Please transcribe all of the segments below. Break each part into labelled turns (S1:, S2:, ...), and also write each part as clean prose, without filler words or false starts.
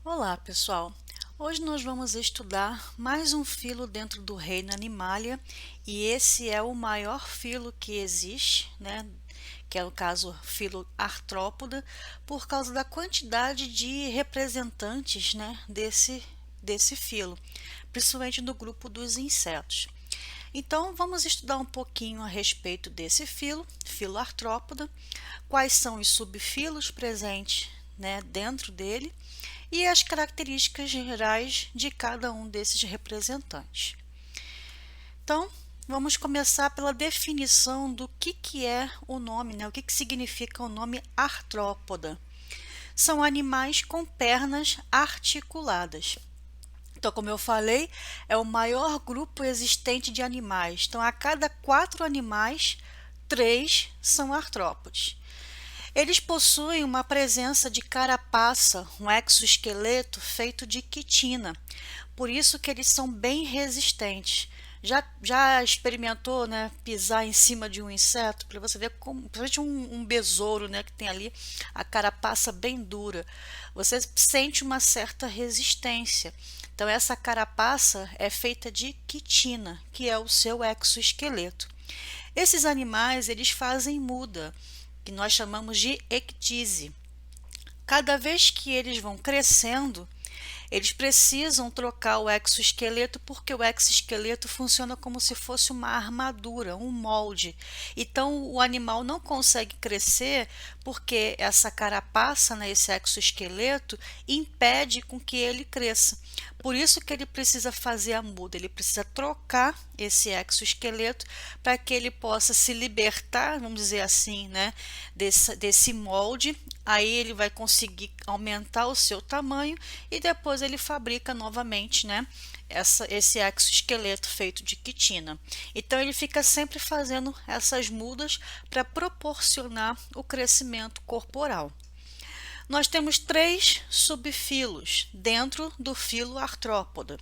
S1: Olá, pessoal! Hoje nós vamos estudar mais um filo dentro do reino Animalia e esse é o maior filo que existe, né? Que é o caso filo Artrópoda, por causa da quantidade de representantes, né, desse filo, principalmente no grupo dos insetos. Então, vamos estudar um pouquinho a respeito desse filo Artrópoda, quais são os subfilos presentes, né, dentro dele e as características gerais de cada um desses representantes. Então, vamos começar pela definição do que é o nome, né? O que significa o nome artrópoda. São animais com pernas articuladas. Então, como eu falei, é o maior grupo existente de animais. Então, a cada 4 animais, 3 são artrópodes. Eles possuem uma presença de carapaça, um exoesqueleto feito de quitina, por isso que eles são bem resistentes. Já experimentou, né, pisar em cima de um inseto para você ver como, principalmente um besouro, né, que tem ali a carapaça bem dura, você sente uma certa resistência. Então essa carapaça é feita de quitina, que é o seu exoesqueleto. Esses animais eles fazem muda, que nós chamamos de ecdise. Cada vez que eles vão crescendo, eles precisam trocar o exoesqueleto porque o exoesqueleto funciona como se fosse uma armadura, um molde. Então o animal não consegue crescer porque essa carapaça, né, esse exoesqueleto, impede com que ele cresça. Por isso que ele precisa fazer a muda, ele precisa trocar esse exoesqueleto para que ele possa se libertar, vamos dizer assim, né, desse molde. Aí ele vai conseguir aumentar o seu tamanho e depois ele fabrica novamente, né, esse exoesqueleto feito de quitina. Então ele fica sempre fazendo essas mudas para proporcionar o crescimento corporal. Nós temos 3 subfilos dentro do filo artrópoda.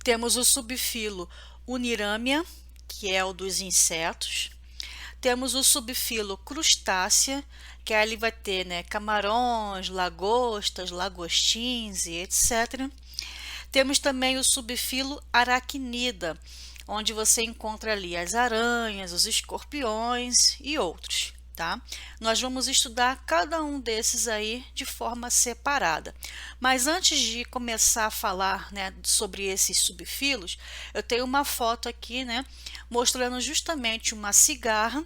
S1: Temos o subfilo Uniramia, que é o dos insetos. Temos o subfilo Crustácea, que ali vai ter, né, camarões, lagostas, lagostins e etc. Temos também o subfilo Aracnida, onde você encontra ali as aranhas, os escorpiões e outros. Tá? Nós vamos estudar cada um desses aí de forma separada. Mas antes de começar a falar, né, sobre esses subfilos, eu tenho uma foto aqui, né, mostrando justamente uma cigarra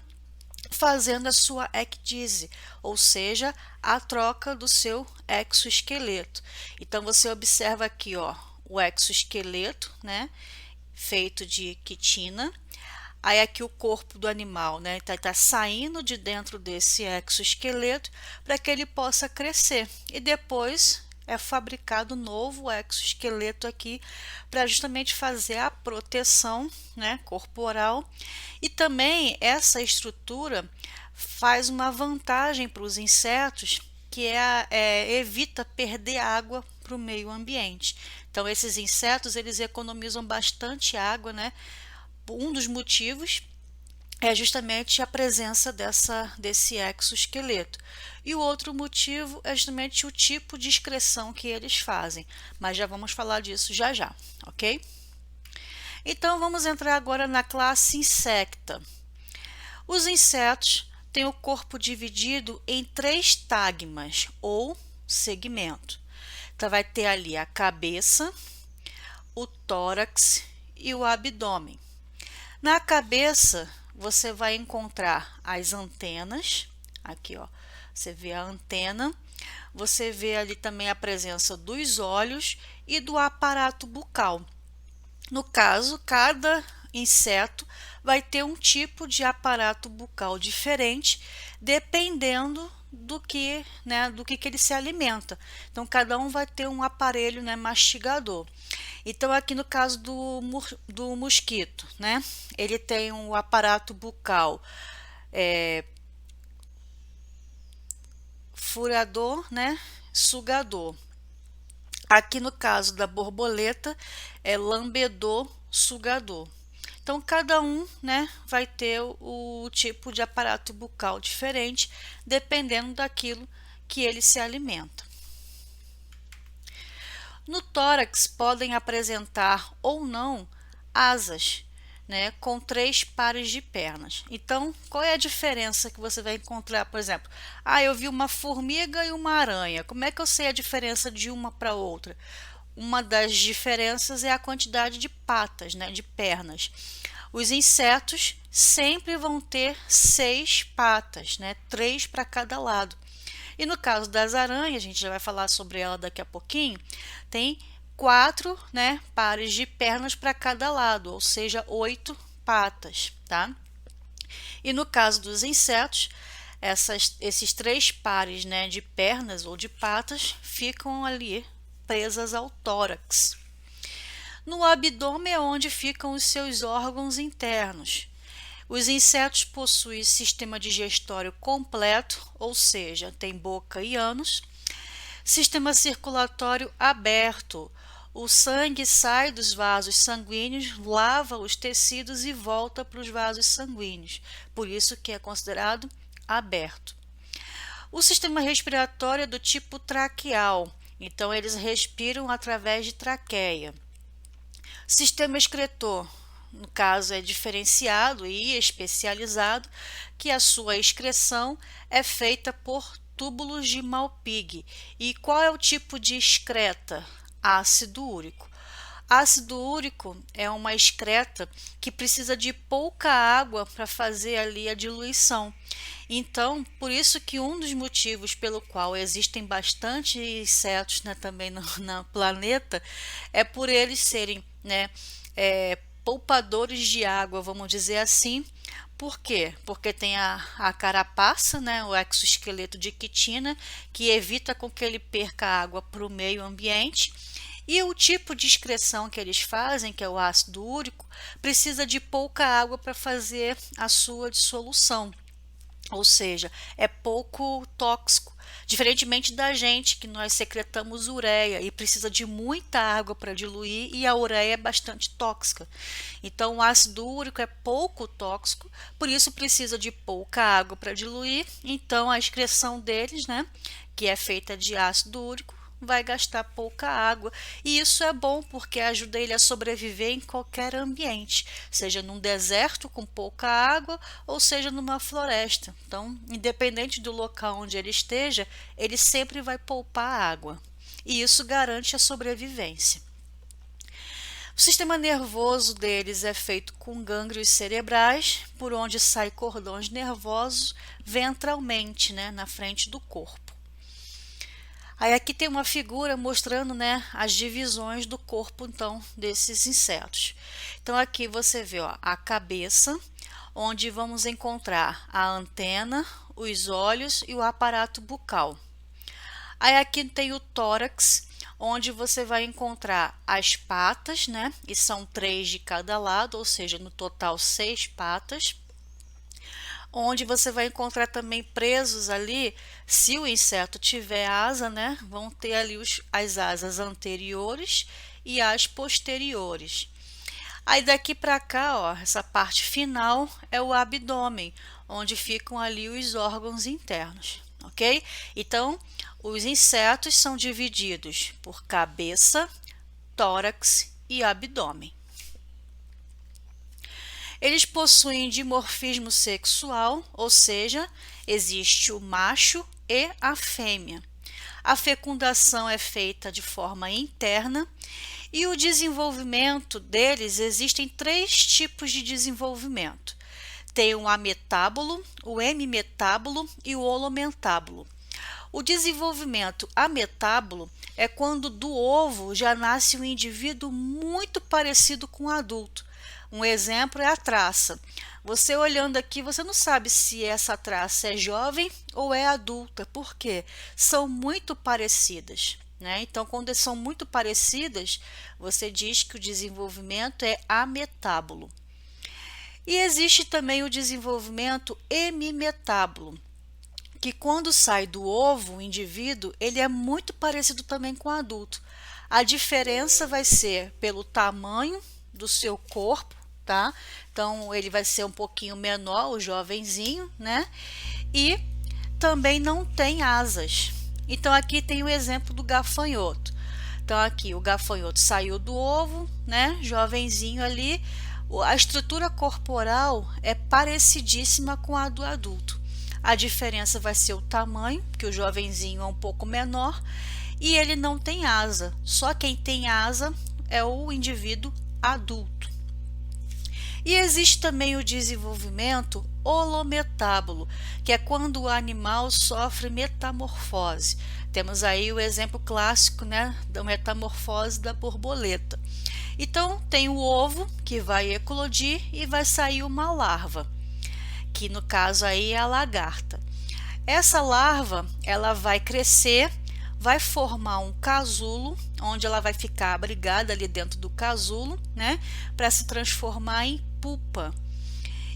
S1: fazendo a sua ecdise, ou seja, a troca do seu exoesqueleto. Então você observa aqui, ó, o exoesqueleto, né, feito de quitina. Aí aqui o corpo do animal, né, tá saindo de dentro desse exoesqueleto para que ele possa crescer. E depois é fabricado um novo exoesqueleto aqui para justamente fazer a proteção, né, corporal. E também essa estrutura faz uma vantagem para os insetos, que evita perder água para o meio ambiente. Então esses insetos eles economizam bastante água, né? Um dos motivos é justamente a presença desse exoesqueleto. E o outro motivo é justamente o tipo de excreção que eles fazem. Mas já vamos falar disso já já, ok? Então vamos entrar agora na classe insecta. Os insetos têm o corpo dividido em 3 tagmas ou segmento. Então vai ter ali a cabeça, o tórax e o abdômen. Na cabeça, você vai encontrar as antenas, aqui ó, você vê a antena, você vê ali também a presença dos olhos e do aparato bucal. No caso, cada inseto vai ter um tipo de aparato bucal diferente, dependendo do que ele se alimenta. Então, cada um vai ter um aparelho, né, mastigador. Então, aqui no caso do mosquito, né, ele tem um aparato bucal furador, né, sugador. Aqui no caso da borboleta é lambedor, sugador. Então cada um, né, vai ter o tipo de aparato bucal diferente, dependendo daquilo que ele se alimenta. No tórax podem apresentar ou não asas, né, com 3 pares de pernas. Então, qual é a diferença que você vai encontrar? Por exemplo, eu vi uma formiga e uma aranha. Como é que eu sei a diferença de uma para outra? Uma das diferenças é a quantidade de patas, né, de pernas. Os insetos sempre vão ter 6 patas, né, 3 para cada lado. E no caso das aranhas, a gente já vai falar sobre ela daqui a pouquinho, tem 4, né, pares de pernas para cada lado, ou seja, 8 patas, tá? E no caso dos insetos, esses 3 pares, né, de pernas ou de patas ficam ali presas ao tórax. No abdômen é onde ficam os seus órgãos internos. Os insetos possuem sistema digestório completo, ou seja, tem boca e ânus. Sistema circulatório aberto. O sangue sai dos vasos sanguíneos, lava os tecidos e volta para os vasos sanguíneos. Por isso que é considerado aberto. O sistema respiratório é do tipo traqueal. Então, eles respiram através de traqueia. Sistema excretor, no caso, é diferenciado e especializado, que a sua excreção é feita por túbulos de Malpighi. E qual é o tipo de excreta? Ácido úrico. Ácido úrico é uma excreta que precisa de pouca água para fazer ali a diluição. Então, por isso que um dos motivos pelo qual existem bastante insetos, né, também no planeta é por eles serem, né, poupadores de água, vamos dizer assim. Por quê? Porque tem a carapaça, né, o exoesqueleto de quitina, que evita com que ele perca água para o meio ambiente. E o tipo de excreção que eles fazem, que é o ácido úrico, precisa de pouca água para fazer a sua dissolução. Ou seja, é pouco tóxico. Diferentemente da gente, que nós secretamos ureia e precisa de muita água para diluir, e a ureia é bastante tóxica. Então, o ácido úrico é pouco tóxico, por isso precisa de pouca água para diluir. Então, a excreção deles, né, que é feita de ácido úrico, vai gastar pouca água, e isso é bom porque ajuda ele a sobreviver em qualquer ambiente, seja num deserto com pouca água ou seja numa floresta. Então, independente do local onde ele esteja, ele sempre vai poupar água, e isso garante a sobrevivência. O sistema nervoso deles é feito com gânglios cerebrais, por onde saem cordões nervosos ventralmente, né, na frente do corpo. Aí aqui tem uma figura mostrando, né, as divisões do corpo, então, desses insetos. Então, aqui você vê, ó, a cabeça, onde vamos encontrar a antena, os olhos e o aparato bucal. Aí aqui tem o tórax, onde você vai encontrar as patas, né, e são 3 de cada lado, ou seja, no total 6 patas. Onde você vai encontrar também presos ali, se o inseto tiver asa, né, vão ter ali as asas anteriores e as posteriores. Aí daqui para cá, ó, essa parte final é o abdômen, onde ficam ali os órgãos internos, ok? Então, os insetos são divididos por cabeça, tórax e abdômen. Eles possuem dimorfismo sexual, ou seja, existe o macho e a fêmea. A fecundação é feita de forma interna e o desenvolvimento deles, existem 3 tipos de desenvolvimento. Tem o ametábulo, o hemimetábulo e o holomentábulo. O desenvolvimento ametábulo é quando do ovo já nasce um indivíduo muito parecido com o adulto. Um exemplo é a traça. Você olhando aqui, você não sabe se essa traça é jovem ou é adulta, porque são muito parecidas, né? Então, quando são muito parecidas, você diz que o desenvolvimento é ametábulo. E existe também o desenvolvimento hemimetábulo, que quando sai do ovo, o indivíduo, ele é muito parecido também com o adulto. A diferença vai ser pelo tamanho do seu corpo, tá? Então, ele vai ser um pouquinho menor, o jovenzinho, né? E também não tem asas. Então, aqui tem o exemplo do gafanhoto. Então aqui o gafanhoto saiu do ovo, né? Jovenzinho ali. A estrutura corporal é parecidíssima com a do adulto. A diferença vai ser o tamanho, que o jovenzinho é um pouco menor e ele não tem asa. Só quem tem asa é o indivíduo adulto. E existe também o desenvolvimento holometábulo, que é quando o animal sofre metamorfose. Temos aí o exemplo clássico, né, da metamorfose da borboleta. Então, tem o ovo que vai eclodir e vai sair uma larva, que no caso aí é a lagarta. Essa larva, ela vai crescer, vai formar um casulo, onde ela vai ficar abrigada ali dentro do casulo, né, para se transformar em pupa.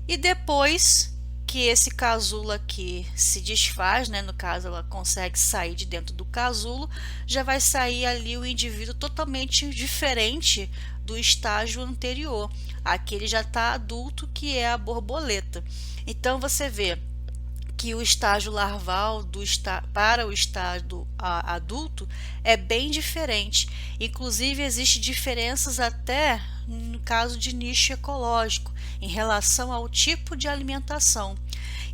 S1: E depois que esse casulo aqui se desfaz, né, no caso ela consegue sair de dentro do casulo, já vai sair ali o indivíduo totalmente diferente do estágio anterior. Aqui ele já está adulto, que é a borboleta. Então você vê que o estágio larval para o estágio adulto é bem diferente. Inclusive, existem diferenças até no caso de nicho ecológico, em relação ao tipo de alimentação.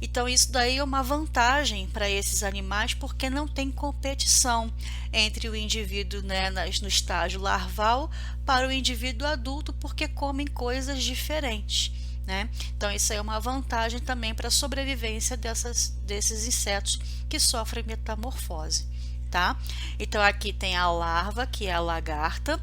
S1: Então, isso daí é uma vantagem para esses animais, porque não tem competição entre o indivíduo, né, no estágio larval para o indivíduo adulto, porque comem coisas diferentes. Né? Então, isso é uma vantagem também para a sobrevivência desses insetos que sofrem metamorfose. Tá? Então, aqui tem a larva, que é a lagarta,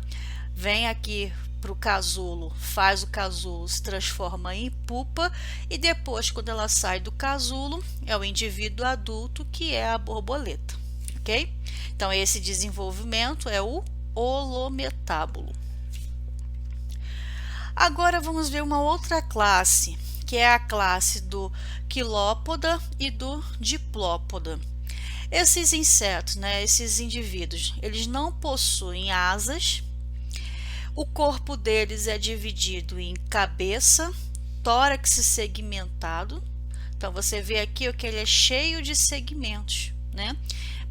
S1: vem aqui para o casulo, faz o casulo, se transforma em pupa e depois, quando ela sai do casulo, é o indivíduo adulto, que é a borboleta. Ok? Então, esse desenvolvimento é o holometábulo. Agora vamos ver uma outra classe, que é a classe do quilópoda e do diplópoda. Esses insetos, né, esses indivíduos, eles não possuem asas. O corpo deles é dividido em cabeça, tórax segmentado. Então você vê aqui que ele é cheio de segmentos, né,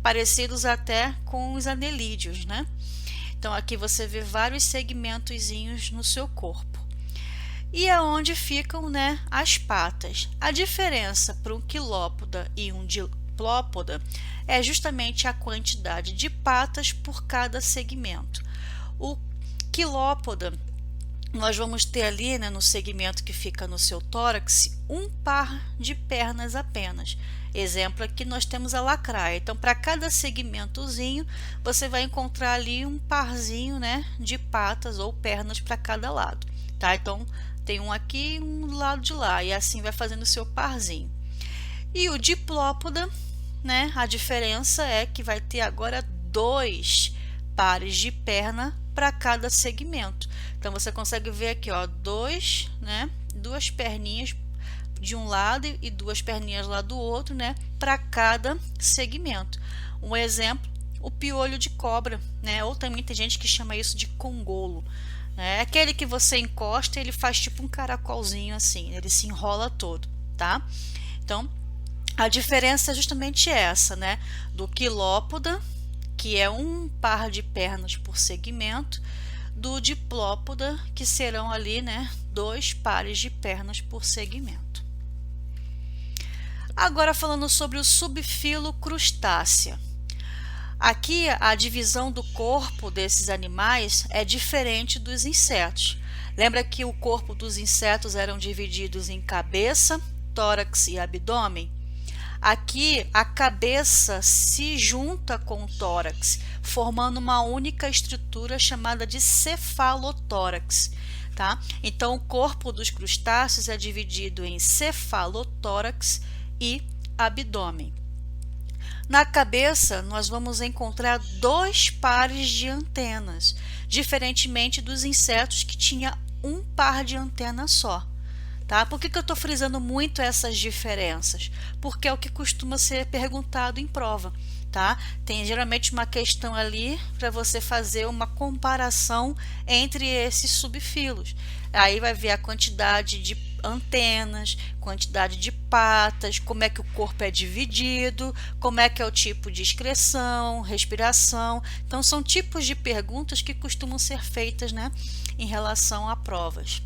S1: parecidos até com os anelídeos, né? Então aqui você vê vários segmentozinhos no seu corpo. E aonde ficam, né, as patas. A diferença para um quilópoda e um diplópoda é justamente a quantidade de patas por cada segmento. O quilópoda, nós vamos ter ali, né, no segmento que fica no seu tórax, um par de pernas apenas. Exemplo aqui nós temos a lacraia. Então, para cada segmentozinho, você vai encontrar ali um parzinho, né, de patas ou pernas para cada lado. Tá? Então, tem um aqui e um do lado de lá, e assim vai fazendo o seu parzinho. E o diplópoda, né, a diferença é que vai ter agora 2 pares de perna para cada segmento. Então, você consegue ver aqui, ó, duas perninhas de um lado e 2 perninhas lá do outro, né, para cada segmento. Um exemplo, o piolho de cobra, né, ou também tem gente que chama isso de congolo. É aquele que você encosta e ele faz tipo um caracolzinho assim, ele se enrola todo, tá? Então, a diferença é justamente essa, né, do quilópoda, que é um par de pernas por segmento, do diplópoda, que serão ali, né, 2 pares de pernas por segmento. Agora falando sobre o subfilo crustácea. Aqui a divisão do corpo desses animais é diferente dos insetos. Lembra que o corpo dos insetos eram divididos em cabeça, tórax e abdômen? Aqui a cabeça se junta com o tórax, formando uma única estrutura chamada de cefalotórax. Tá? Então, o corpo dos crustáceos é dividido em cefalotórax e abdômen. Na cabeça, nós vamos encontrar 2 pares de antenas, diferentemente dos insetos que tinha um par de antena só. Tá? Por que eu estou frisando muito essas diferenças? Porque é o que costuma ser perguntado em prova. Tá? Tem geralmente uma questão ali para você fazer uma comparação entre esses subfilos. Aí vai ver a quantidade de antenas, quantidade de patas, como é que o corpo é dividido, como é que é o tipo de excreção, respiração. Então são tipos de perguntas que costumam ser feitas, né, em relação a provas.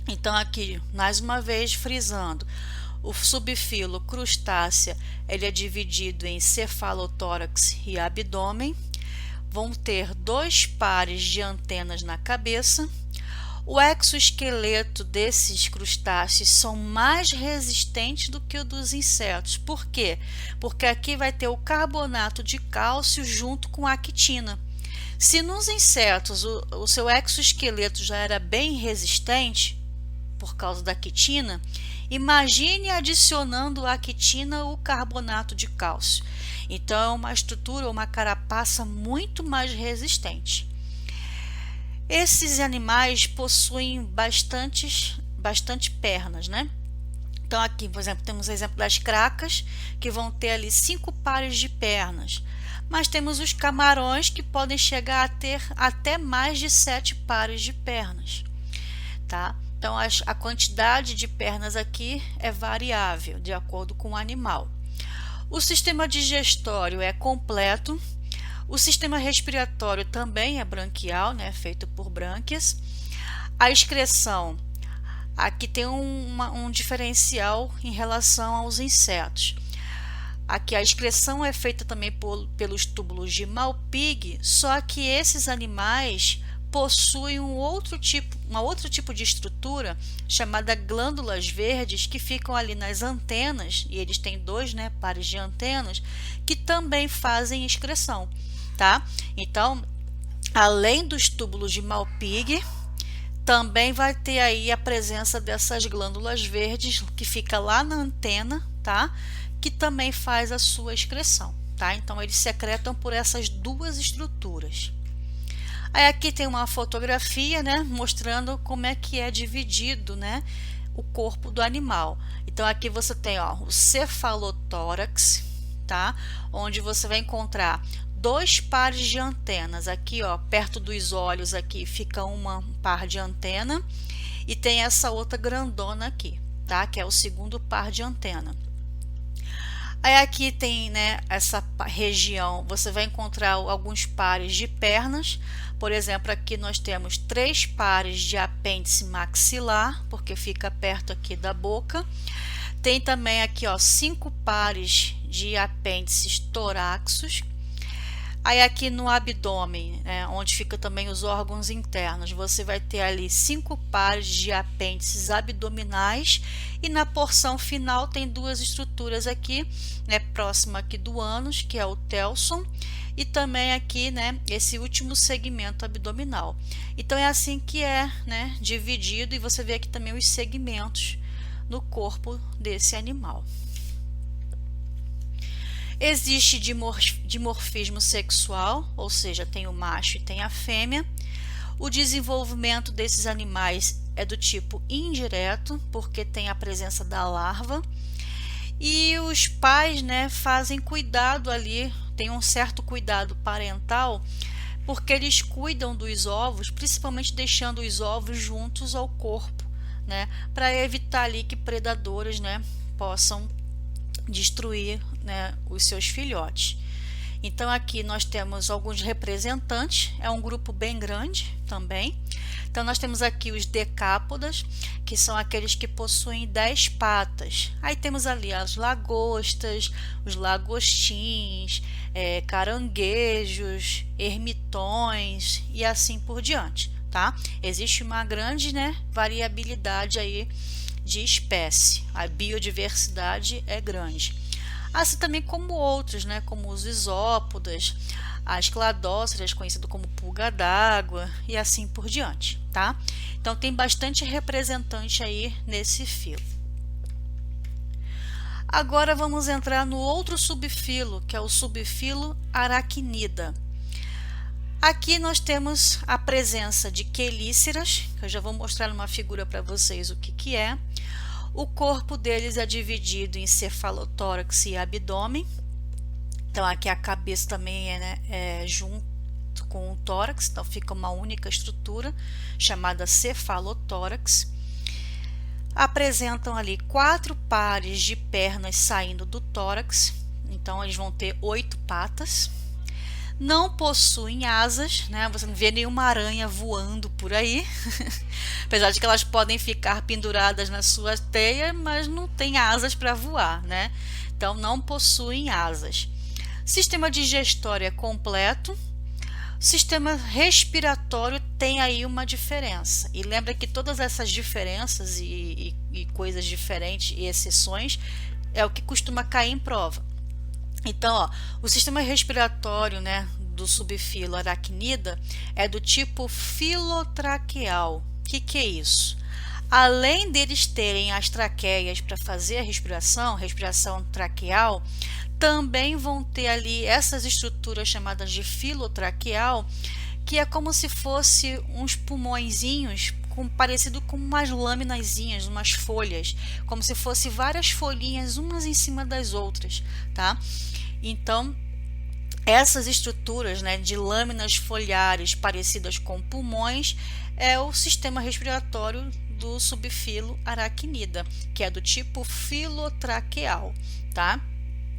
S1: Então aqui, mais uma vez frisando, o subfilo crustácea, ele é dividido em cefalotórax e abdômen. Vão ter 2 pares de antenas na cabeça. O exoesqueleto desses crustáceos são mais resistentes do que o dos insetos. Por quê? Porque aqui vai ter o carbonato de cálcio junto com a actina. Se nos insetos o seu exoesqueleto já era bem resistente por causa da quitina, imagine adicionando à quitina o carbonato de cálcio. Então, é uma estrutura, uma carapaça muito mais resistente. Esses animais possuem bastante pernas, né? Então, aqui, por exemplo, temos o exemplo das cracas, que vão ter ali 5 pares de pernas. Mas temos os camarões, que podem chegar a ter até mais de 7 pares de pernas, tá? Então, a quantidade de pernas aqui é variável, de acordo com o animal. O sistema digestório é completo. O sistema respiratório também é branquial, né, feito por brânquias. A excreção, aqui tem um diferencial em relação aos insetos. Aqui a excreção é feita também pelos túbulos de Malpighi, só que esses animais possuem um outro tipo de estrutura chamada glândulas verdes, que ficam ali nas antenas, e eles têm 2, né, pares de antenas, que também fazem excreção, tá? Então, além dos túbulos de Malpighi, também vai ter aí a presença dessas glândulas verdes que fica lá na antena, tá? Que também faz a sua excreção, tá? Então, eles secretam por essas 2 estruturas. Aí aqui tem uma fotografia, né, mostrando como é que é dividido, né, o corpo do animal. Então aqui você tem, ó, o cefalotórax, tá? Onde você vai encontrar 2 pares de antenas. Aqui, ó, perto dos olhos aqui fica um par de antena e tem essa outra grandona aqui, tá? Que é o segundo par de antena. Aí aqui tem, né, essa região, você vai encontrar alguns pares de pernas. Por exemplo, aqui nós temos 3 pares de apêndice maxilar, porque fica perto aqui da boca. Tem também aqui, ó, 5 pares de apêndices torácicos. Aí aqui no abdômen, né, onde fica também os órgãos internos, você vai ter ali 5 pares de apêndices abdominais, e na porção final tem 2 estruturas aqui, né, próxima aqui do ânus, que é o telson, e também aqui, né, esse último segmento abdominal. Então é assim que é, né, dividido, e você vê aqui também os segmentos no corpo desse animal. Existe dimorfismo sexual, ou seja, tem o macho e tem a fêmea. O desenvolvimento desses animais é do tipo indireto, porque tem a presença da larva. E os pais, né, fazem cuidado ali, tem um certo cuidado parental, porque eles cuidam dos ovos, principalmente deixando os ovos juntos ao corpo, né, para evitar ali que predadores, né, possam destruir, né, os seus filhotes. Então aqui nós temos alguns representantes, é um grupo bem grande também. Então nós temos aqui os decápodas, que são aqueles que possuem 10 patas. Aí temos ali as lagostas, os lagostins, caranguejos, ermitões e assim por diante, tá? Existe uma grande, né, variabilidade aí de espécie, a biodiversidade é grande. Assim também como outros, né, como os isópodas, as cladóceras, conhecido como pulga d'água, e assim por diante, tá? Então tem bastante representante aí nesse filo. Agora vamos entrar no outro subfilo, que é o subfilo aracnida. Aqui nós temos a presença de quelíceras, que eu já vou mostrar numa figura para vocês o que é. O corpo deles é dividido em cefalotórax e abdômen. Então aqui a cabeça também é junto com o tórax, então fica uma única estrutura chamada cefalotórax. Apresentam ali 4 pares de pernas saindo do tórax, então eles vão ter 8 patas. Não possuem asas, né? Você não vê nenhuma aranha voando por aí, apesar de que elas podem ficar penduradas na sua teia, mas não tem asas para voar, né? Então não possuem asas. Sistema digestório é completo. Sistema respiratório tem aí uma diferença. E lembra que todas essas diferenças e coisas diferentes e exceções é o que costuma cair em prova. Então, ó, o sistema respiratório, né, do subfilo aracnida é do tipo filotraqueal. O que é isso? Além deles terem as traqueias para fazer a respiração traqueal, também vão ter ali essas estruturas chamadas de filotraqueal, que é como se fosse uns pulmõezinhos parecido com umas laminazinhas, umas folhas, como se fosse várias folhinhas umas em cima das outras, tá? Então, essas estruturas, né, de lâminas foliares parecidas com pulmões é o sistema respiratório do subfilo aracnida, que é do tipo filotraqueal, tá?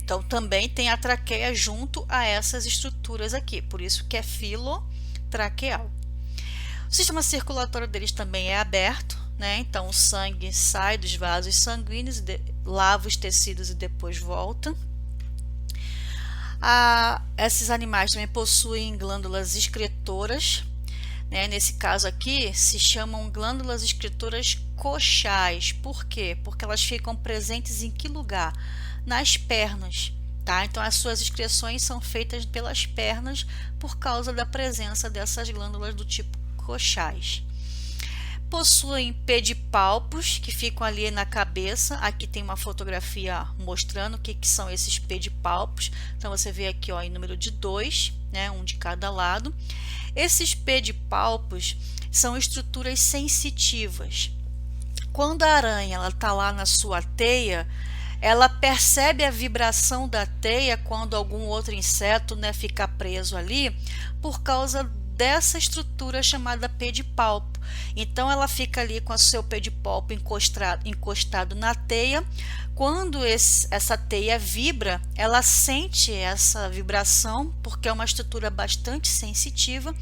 S1: Então, também tem a traqueia junto a essas estruturas aqui, por isso que é filotraqueal. O sistema circulatório deles também é aberto, né? Então, o sangue sai dos vasos sanguíneos, lava os tecidos e depois volta. Esses animais também possuem glândulas excretoras, né? Nesse caso aqui, se chamam glândulas excretoras coxais. Por quê? Porque elas ficam presentes em que lugar? Nas pernas, tá? Então, as suas excreções são feitas pelas pernas por causa da presença dessas glândulas do tipo coxais. Possuem pedipalpos que ficam ali na cabeça. Aqui tem uma fotografia mostrando o que são esses pedipalpos. Então, você vê aqui, ó, em número de 2, né, um de cada lado. Esses pedipalpos são estruturas sensitivas. Quando a aranha está lá na sua teia, ela percebe a vibração da teia quando algum outro inseto, né, fica preso ali, por causa dessa estrutura chamada pedipalpo. Então, ela fica ali com o seu pedipalpo encostado na teia. Quando essa teia vibra, ela sente essa vibração, porque é uma estrutura bastante sensitiva,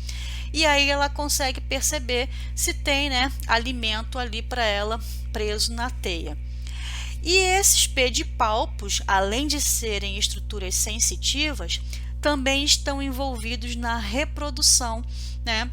S1: e aí ela consegue perceber se tem, né, alimento ali para ela preso na teia. E esses pedipalpos, além de serem estruturas sensitivas, também estão envolvidos na reprodução, né,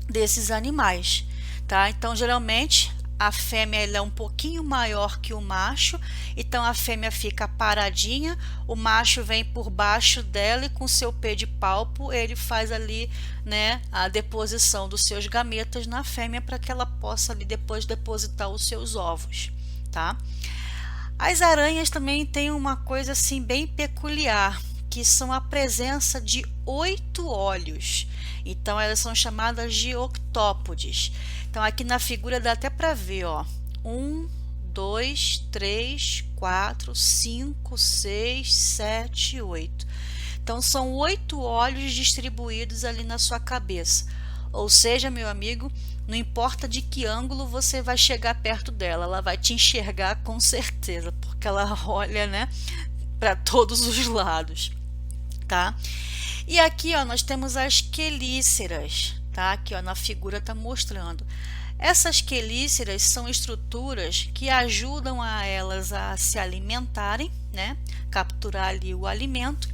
S1: desses animais, tá? Então, geralmente, a fêmea ela é um pouquinho maior que o macho, então a fêmea fica paradinha, o macho vem por baixo dela e com seu pedipalpo ele faz ali, né, a deposição dos seus gametas na fêmea para que ela possa ali depois depositar os seus ovos, tá? As aranhas também têm uma coisa assim bem peculiar, que são a presença de 8 olhos. Então, elas são chamadas de octópodes. Então, aqui na figura dá até para ver, ó. 1, 2, 3, 4, 5, 6, 7, 8. Então, são 8 olhos distribuídos ali na sua cabeça. Ou seja, meu amigo, não importa de que ângulo você vai chegar perto dela, ela vai te enxergar com certeza, porque ela olha, né, para todos os lados, tá? E aqui, ó, nós temos as quelíceras, tá? Aqui, ó, na figura tá mostrando. Essas quelíceras são estruturas que ajudam a elas a se alimentarem, né? Capturar ali o alimento.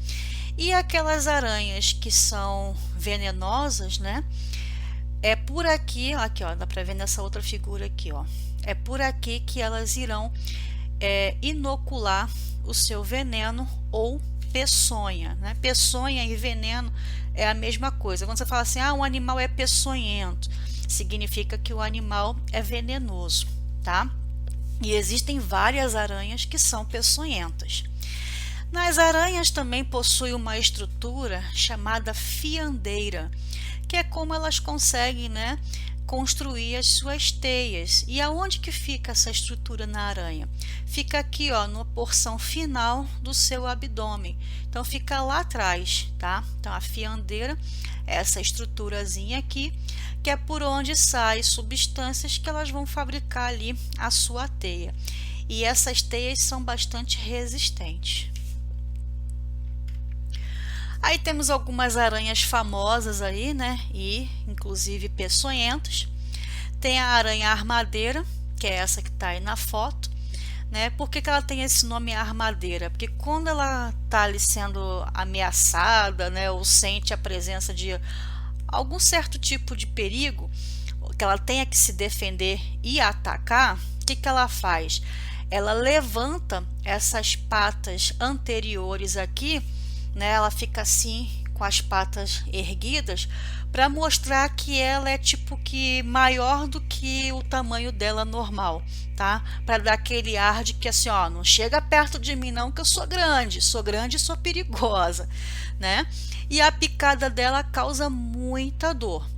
S1: E aquelas aranhas que são venenosas, né? É por aqui, ó, dá para ver nessa outra figura aqui, ó. É por aqui que elas irão inocular o seu veneno ou peçonha, né? Peçonha e veneno é a mesma coisa. Quando você fala assim, um animal é peçonhento, significa que o animal é venenoso, tá? E existem várias aranhas que são peçonhentas. Nas aranhas também possui uma estrutura chamada fiandeira, que é como elas conseguem, né, construir as suas teias. E aonde que fica essa estrutura na aranha? Fica aqui, ó, na porção final do seu abdômen. Então, fica lá atrás, tá? Então, a fiandeira essa estruturazinha aqui, que é por onde saem substâncias que elas vão fabricar ali a sua teia. E essas teias são bastante resistentes. Aí temos algumas aranhas famosas aí, né? E inclusive peçonhentas. Tem a aranha armadeira, que é essa que está aí na foto, né? Por que ela tem esse nome armadeira? Porque quando ela está ali sendo ameaçada, né? Ou sente a presença de algum certo tipo de perigo, que ela tenha que se defender e atacar, o que ela faz? Ela levanta essas patas anteriores aqui, né? Ela fica assim com as patas erguidas para mostrar que ela é tipo que maior do que o tamanho dela normal, tá? Para dar aquele ar de que assim, ó, não chega perto de mim não, que eu sou grande e sou perigosa, né? E a picada dela causa muita dor.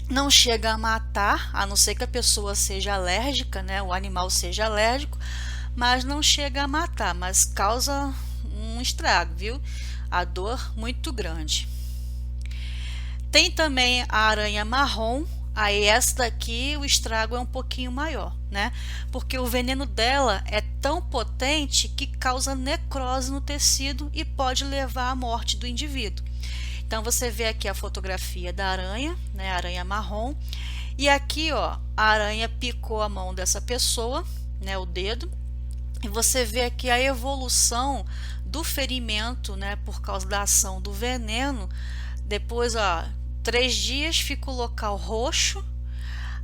S1: Não chega a matar, a não ser que a pessoa seja alérgica, né? O animal seja alérgico, mas não chega a matar, mas causa um estrago, viu? A dor muito grande. Tem também a aranha marrom. Aí essa daqui o estrago é um pouquinho maior, né? Porque o veneno dela é tão potente que causa necrose no tecido e pode levar à morte do indivíduo. Então você vê aqui a fotografia da aranha, né? A aranha marrom. E aqui, ó, a aranha picou a mão dessa pessoa, né? O dedo. E você vê aqui a evolução do ferimento, né? Por causa da ação do veneno. Depois, ó, 3 dias fica o local roxo,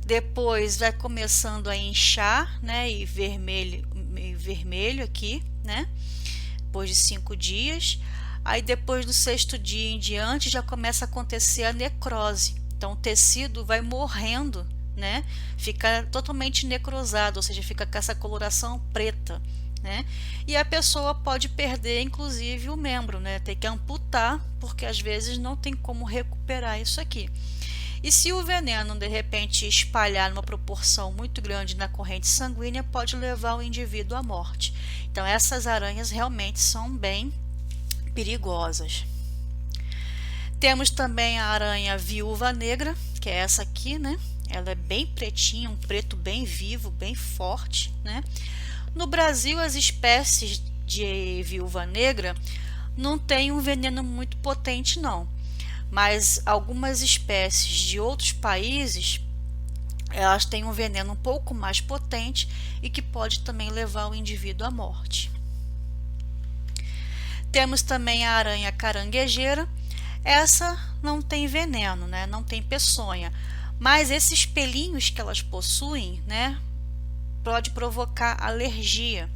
S1: depois vai começando a inchar, né, e vermelho aqui, né, depois de 5 dias, aí depois do 6º dia em diante já começa a acontecer a necrose, então o tecido vai morrendo, né, fica totalmente necrosado, ou seja, fica com essa coloração preta, né? E a pessoa pode perder inclusive o membro, né? Ter que amputar, porque às vezes não tem como recuperar isso aqui. E se o veneno de repente espalhar numa proporção muito grande na corrente sanguínea, pode levar o indivíduo à morte. Então essas aranhas realmente são bem perigosas. Temos também a aranha viúva negra, que é essa aqui, né? Ela é bem pretinha, um preto bem vivo, bem forte, né? No Brasil, as espécies de viúva negra não têm um veneno muito potente, não. Mas algumas espécies de outros países, elas têm um veneno um pouco mais potente e que pode também levar o indivíduo à morte. Temos também a aranha caranguejeira. Essa não tem veneno, né? Não tem peçonha. Mas esses pelinhos que elas possuem, né, pode provocar alergia.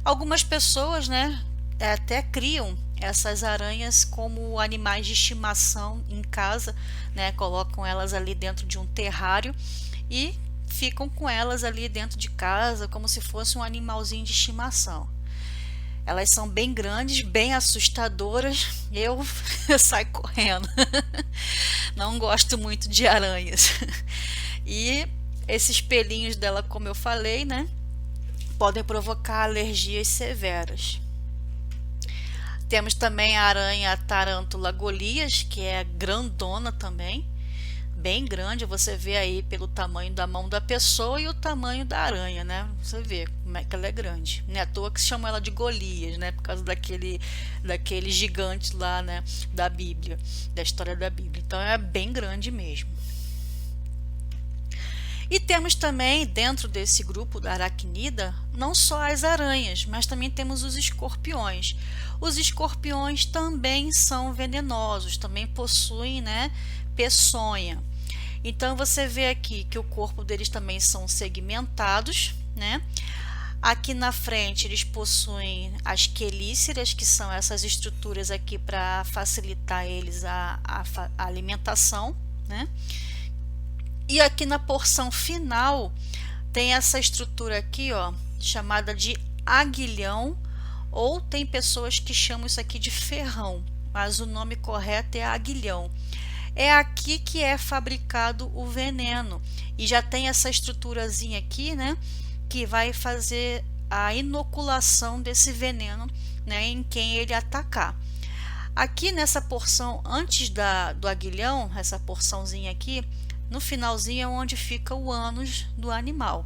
S1: Algumas pessoas, né, até criam essas aranhas como animais de estimação em casa, né, colocam elas ali dentro de um terrário e ficam com elas ali dentro de casa como se fosse um animalzinho de estimação. Elas são bem grandes, bem assustadoras. Eu saio correndo. Não gosto muito de aranhas. E esses pelinhos dela, como eu falei, né, podem provocar alergias severas. Temos também a aranha tarântula Golias, que é grandona também, bem grande. Você vê aí pelo tamanho da mão da pessoa e o tamanho da aranha, né? Você vê como é que ela é grande. Não é à toa que se chama ela de Golias, né? Por causa daquele gigante lá, né, da Bíblia, da história da Bíblia. Então é bem grande mesmo. E temos também, dentro desse grupo da aracnida, não só as aranhas, mas também temos os escorpiões. Os escorpiões também são venenosos, também possuem, né, peçonha. Então você vê aqui que o corpo deles também são segmentados, né? Aqui na frente eles possuem as quelíceras, que são essas estruturas aqui para facilitar eles a alimentação, né? E aqui na porção final tem essa estrutura aqui, ó, chamada de aguilhão, ou tem pessoas que chamam isso aqui de ferrão, mas o nome correto é aguilhão. É aqui que é fabricado o veneno e já tem essa estruturazinha aqui, né, que vai fazer a inoculação desse veneno, né, em quem ele atacar. Aqui nessa porção antes do aguilhão, essa porçãozinha aqui, no finalzinho é onde fica o ânus do animal.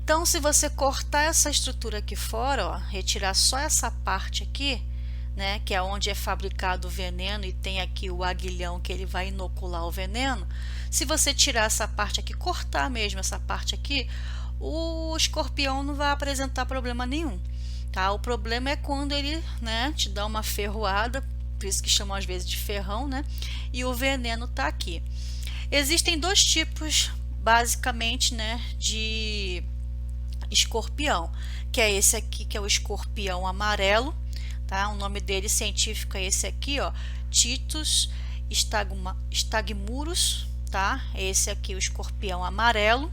S1: Então, se você cortar essa estrutura aqui fora, ó, retirar só essa parte aqui, né, que é onde é fabricado o veneno e tem aqui o aguilhão que ele vai inocular o veneno, se você tirar essa parte aqui, cortar mesmo essa parte aqui, o escorpião não vai apresentar problema nenhum, tá? O problema é quando ele, né, te dá uma ferroada, por isso que chamam às vezes de ferrão, né, e o veneno tá aqui. Existem dois tipos, basicamente, né, de escorpião, que é esse aqui, que é o escorpião amarelo, tá? O nome dele científico é esse aqui, ó, Titus stagmurus, tá? Esse aqui, o escorpião amarelo,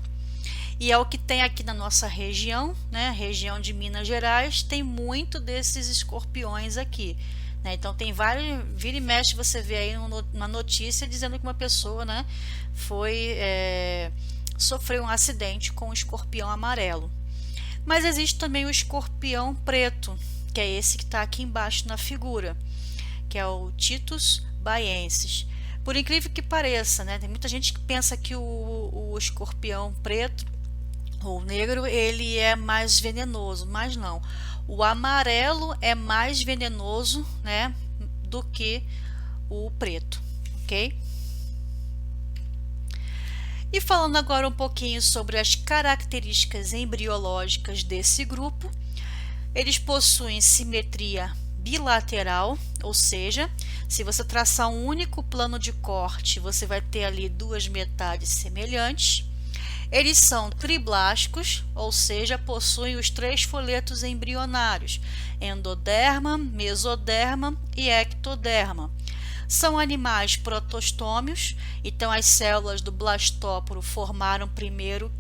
S1: e é o que tem aqui na nossa região, né? Região de Minas Gerais, tem muito desses escorpiões aqui, né? Então tem vários, vira e mexe, você vê aí uma notícia dizendo que uma pessoa, né, sofreu um acidente com o escorpião amarelo. Mas existe também o escorpião preto, que é esse que está aqui embaixo na figura, que é o Titus baiensis. Por incrível que pareça, né, tem muita gente que pensa que o escorpião preto ou negro ele é mais venenoso, mas não. O amarelo é mais venenoso, né, do que o preto, ok? E falando agora um pouquinho sobre as características embriológicas desse grupo, eles possuem simetria bilateral, ou seja, se você traçar um único plano de corte, você vai ter ali duas metades semelhantes. Eles são triblásticos, ou seja, possuem os três folhetos embrionários, endoderma, mesoderma e ectoderma. São animais protostômios, então as células do blastóporo formaram primeiro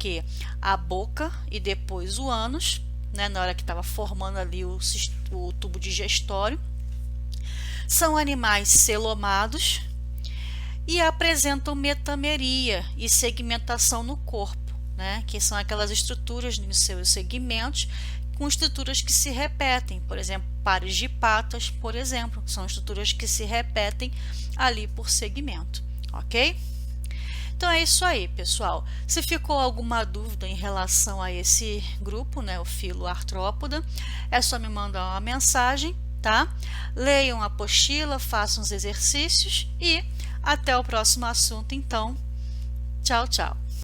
S1: a boca e depois o ânus, né, na hora que estava formando ali o tubo digestório. São animais celomados e apresentam metameria e segmentação no corpo, né, que são aquelas estruturas nos seus segmentos com estruturas que se repetem, por exemplo, pares de patas, por exemplo, são estruturas que se repetem ali por segmento, ok? Então é isso aí, pessoal. Se ficou alguma dúvida em relação a esse grupo, né, o filo Arthrópoda, é só me mandar uma mensagem, tá? Leiam a apostila, façam os exercícios e até o próximo assunto, então. Tchau, tchau.